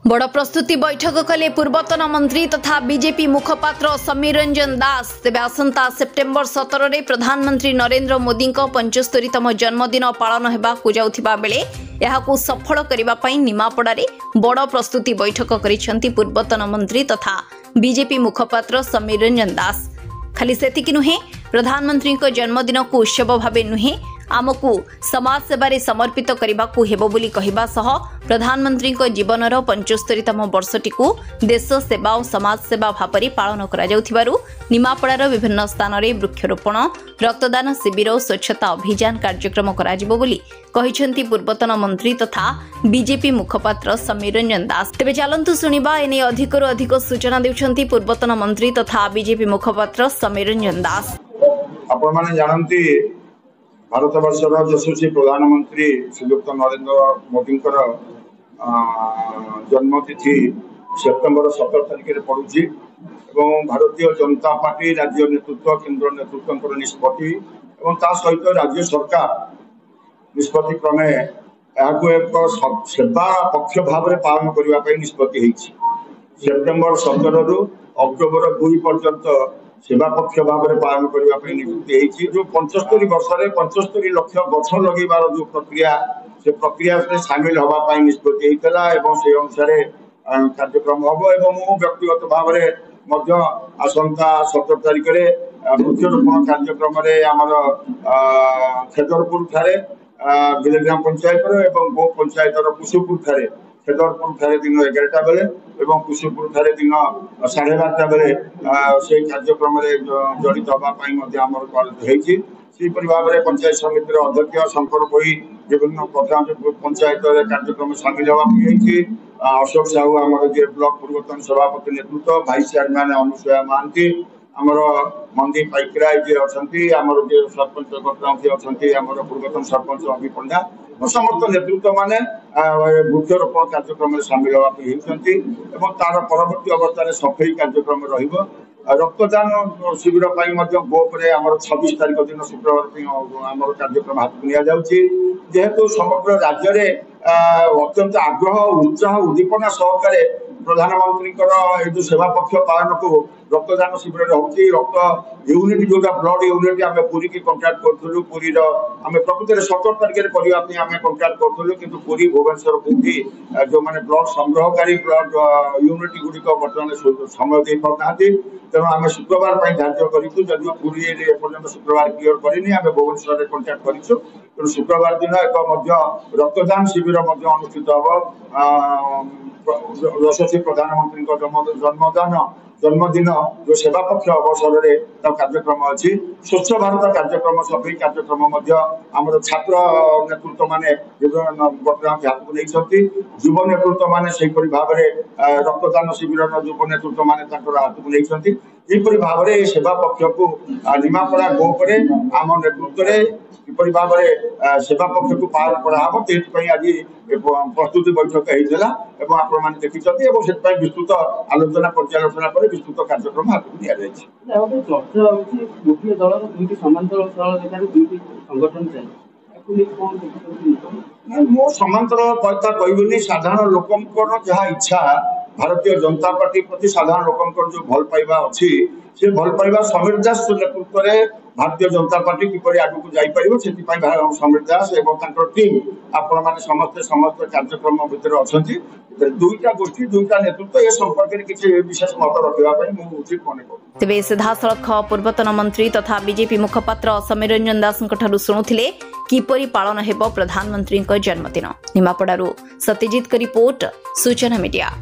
बड़ प्रस्तुति बैठक कले पूर्वतन मंत्री तथा बीजेपी मुखपात्र समीर रंजन दास। तेज आसंता सेप्टेम्बर 17 रे प्रधानमंत्री नरेंद्र मोदी 75तम जन्मदिन पालन होगाकू जाउथिबा बेले एहाकू सफल करबा पई निमापड़ारे बड़ प्रस्तुति बैठक करिसेंती पूर्वतन मंत्री तथा बीजेपी मुखपात्र समीर रंजन दास। खाली सेतिकी नुहे, प्रधानमंत्री जन्मदिन को उत्सव भावे नुहे आमको समाज सेवारे समर्पित करने को हेबो बोली कहिबा सह प्रधानमंत्री जीवनर 75तम वर्षटी को देश सेवा और समाज सेवा भाव पालन करा जाउथिबारु निमापड़ार विभिन्न स्थान में वृक्षरोपण, रक्तदान शिविर और स्वच्छता अभियान कार्यक्रम करा जिवो बोली कहिसेंती पूर्वतन मंत्री तथा बीजेपी मुखपात्र समीर रंजन दास। तेबे चलंतु सुनिबा एने अधिकरु अधिक सूचना देउछंती पूर्वतन मंत्री तथा बीजेपी मुखपात्र समीर रंजन दास। आपण माने जानंती भारत वर्षर यशस्वी प्रधानमंत्री श्रीयुक्त नरेंद्र मोदी जन्मतिथि सेप्टेम्बर 17 तारिख में पड़ुछि एवं भारतीय जनता पार्टी राज्य नेतृत्व केंद्र नेतृत्व निष्पत्ति एवं ता सहित राज्य सरकार निष्पत्ति क्रमे एक सेवा पक्ष भाव में पालन करने निष्पत्ति होइछि। सेप्टेम्बर 17 रु अक्टोबर 2 पर्यंत सेवा पक्ष भाव में पालन करने नियुक्ति होइछि। जो 75 वर्ष में 75 लक्ष गछ लगेबार जो प्रक्रिया से प्रक्रिया से शामिल होगा निष्पत्ति होता है से अनुसार कार्यक्रम हम एवं मु व्यक्तिगत भाव में आसंता 17 तारिख में वृक्षरोपण कार्यक्रम आमर खेदरपुर ठारे बिलग्राम पंचायत एवं गो पंचायत कुशुपुर ठारे खेदरपुर ठारे दिन 11टा बेले एवं कुशुपुर ठारे दिन 12:30 बेले से कार्यक्रम जड़ित होगापी सेपरी भाव में पंचायत समितिर अध्यक्ष शंकर भोई विभिन्न पंचायत कार्यक्रम सामिल होगी। अशोक साहू आम ब्लॉक पूर्वतन सभापति नेतृत्व भाइस चेयरमैन अनुसया महांती आमर मंदी पाइकराय जी अच्छा आमर सरपंच अच्छा आमर पूर्वतन सरपंच अभि पंडा समस्त नेतृत्व माने वृक्षरोपण कार्यक्रम सामिल होती तार परवर्ती अवस्था सफाई कार्यक्रम रहिबो। रक्तदान शिविर गोपरे 26 तारिख दिन शुक्रवार आम कार्यक्रम हाथ को जेहेतु समग्र राज्य में अत्यंत आग्रह उत्साह उद्दीपना सहकारे प्रधानमंत्री जो सेवा पक्ष पालन को रक्तदान शिविर होती रक्त यूनिट जोटा ब्लड यूनिट आम पुरी की कंट्राक्ट करूँ पुरी आम प्रकृत 17 तारिख में कंट्राक्ट करूँ कि पुरी भुवनेश्वर बुद्धि जो मैंने ब्लड संग्रहकारी ब्लड यूनिट गुड़िक बर्तमान समय दे पाना तेणु आम शुक्रवार धार्य करूँ जदि पुरी एपर्तंत शुक्रवार क्लियर करनी आम भुवनेश्वर कंट्राक्ट करूँ तेणु शुक्रवार दिन एक रक्तदान शिविर अनुष्ठित हम यशस्वी प्रधानमंत्री जन्मदिन जो सेवा पक्ष अवसर में कार्यक्रम अच्छी स्वच्छ भारत कार्यक्रम सफाई कार्यक्रम आमर छात्र नेतृत्व माने बर्तमान हाथ को नहीं युव नेतृत्व माने सेपरी भाव में रक्तदान शिविर युव नेतृत्व माने हाथ को नहीं यहपरी भाव में सेवा पक्ष को निमापड़ा गोपरे आम नेतृत्व किपरि भाव में सेवा पक्ष को पालन कराब से आज प्रस्तुति बैठक होता है आपण देखते विस्तृत आलोचना पर्यालोचना पर विस्तृत कार्यक्रम हाथ को दिया मो समांतर कथा कहबी साधारण लोक जहाँ इच्छा भारतीय जनता पार्टी प्रति साधारण लोक जो भल पाइबा अच्छी से भल पाइबा समीर दास नेतृत्व में भारतीय जनता पार्टी किपरि आगू जापर से समीर दास और टीम आपण मैंने समस्त कार्यक्रम भितर अच्छा दुईटा गोष्ठी दुईटा नेतृत्व ए संपर्क में किसी विशेष मत रखा उचित मन कर। तेबे सीधासलख पूर्वतन मंत्री तथा बीजेपी मुखपात्र समीर रंजन दास शुणुथिले किपरि पालन हेब प्रधानमंत्री जन्मदिन। निमापड़ारू सत्यजित रिपोर्ट सूचना मीडिया।